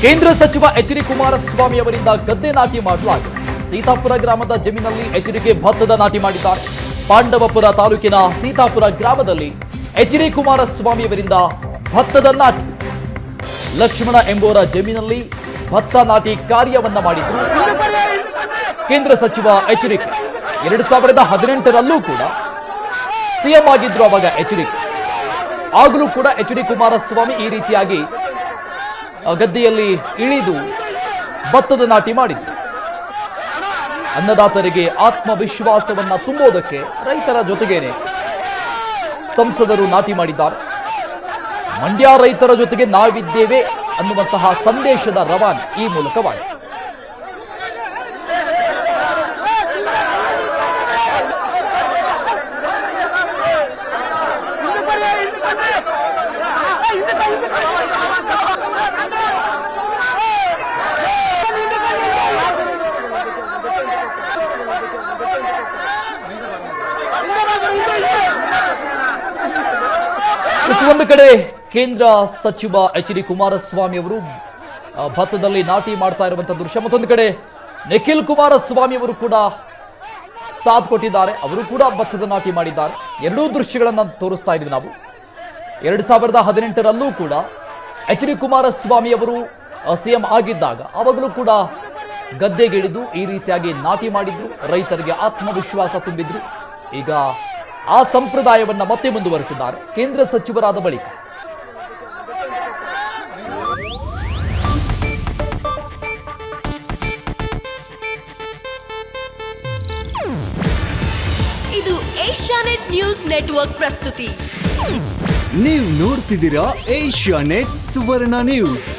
ಕೇಂದ್ರ ಸಚಿವ ಎಚ್.ಡಿ. ಕುಮಾರಸ್ವಾಮಿ ಅವರಿಂದ ಗದ್ದೆ ನಾಟಿ ಮಾಡಲಾಗಿದೆ. ಸೀತಾಪುರ ಗ್ರಾಮದ ಜಮೀನಲ್ಲಿ ಎಚ್.ಡಿ. ಭತ್ತದ ನಾಟಿ ಮಾಡಿದ್ದಾರೆ. ಪಾಂಡವಪುರ ತಾಲೂಕಿನ ಸೀತಾಪುರ ಗ್ರಾಮದಲ್ಲಿ ಎಚ್.ಡಿ. ಕುಮಾರಸ್ವಾಮಿ ಅವರಿಂದ ಭತ್ತದ ನಾಟಿ. ಲಕ್ಷ್ಮಣ ಎಂಬುವರ ಜಮೀನಲ್ಲಿ ಭತ್ತ ನಾಟಿ ಕಾರ್ಯವನ್ನ ಮಾಡಿದ್ರು ಕೇಂದ್ರ ಸಚಿವ ಎಚ್.ಡಿ. 2018ರಲ್ಲೂ ಕೂಡ ಸಿಎಂ ಆಗಿದ್ರು ಅವಾಗ ಎಚ್.ಡಿ. ಆಗಲೂ ಕೂಡ ಎಚ್.ಡಿ. ಕುಮಾರಸ್ವಾಮಿ ಈ ರೀತಿಯಾಗಿ ಗದ್ದೆಯಲ್ಲಿ ಇಳಿದು ಭತ್ತದ ನಾಟಿ ಮಾಡಿದ್ರು. ಅನ್ನದಾತರಿಗೆ ಆತ್ಮವಿಶ್ವಾಸವನ್ನ ತುಂಬೋದಕ್ಕೆ ರೈತರ ಜೊತೆಗೇನೆ ಸಂಸದರು ನಾಟಿ ಮಾಡಿದ್ದಾರೆ. ಮಂಡ್ಯ ರೈತರ ಜೊತೆಗೆ ನಾವಿದ್ದೇವೆ ಅನ್ನುವಂತಹ ಸಂದೇಶದ ರವಾನೆ ಈ ಮೂಲಕವಾಗಿ. ಒಂದು ಕಡೆ ಕೇಂದ್ರ ಸಚಿವ ಎಚ್.ಡಿ. ಕುಮಾರಸ್ವಾಮಿ ಅವರು ಭತ್ತದಲ್ಲಿ ನಾಟಿ ಮಾಡ್ತಾ ಇರುವಂತಹ ದೃಶ್ಯ, ಮತ್ತೊಂದು ಕಡೆ ನಿಖಿಲ್ ಕುಮಾರಸ್ವಾಮಿ ಅವರು ಕೂಡ ಸಾಥ್ ಕೊಟ್ಟಿದ್ದಾರೆ. ಅವರು ಕೂಡ ಭತ್ತದ ನಾಟಿ ಮಾಡಿದ್ದಾರೆ. ಎರಡೂ ದೃಶ್ಯಗಳನ್ನ ತೋರಿಸ್ತಾ ಇದ್ವಿ ನಾವು. 2018ರಲ್ಲೂ ಕೂಡ ಎಚ್.ಡಿ. ಕುಮಾರಸ್ವಾಮಿ ಅವರು ಸಿಎಂ ಆಗಿದ್ದಾಗ ಅವಾಗಲೂ ಕೂಡ ಗದ್ದೆಗಿಳಿದು ಈ ರೀತಿಯಾಗಿ ನಾಟಿ ಮಾಡಿದ್ರು, ರೈತರಿಗೆ ಆತ್ಮವಿಶ್ವಾಸ ತುಂಬಿದ್ರು. ಈಗ ಆ ಸಂಪ್ರದಾಯವನ್ನ ಮತ್ತೆ ಮುಂದುವರೆಸಿದ್ದಾರೆ ಕೇಂದ್ರ ಸಚಿವರಾದ ಬಳಿಕ. ಇದು ಏಷ್ಯಾನೆಟ್ ನ್ಯೂಸ್ ನೆಟ್ವರ್ಕ್ ಪ್ರಸ್ತುತಿ. ನೀವು ನೋಡ್ತಿದ್ದೀರಾ ಏಷ್ಯಾನೆಟ್ ಸುವರ್ಣ ನ್ಯೂಸ್.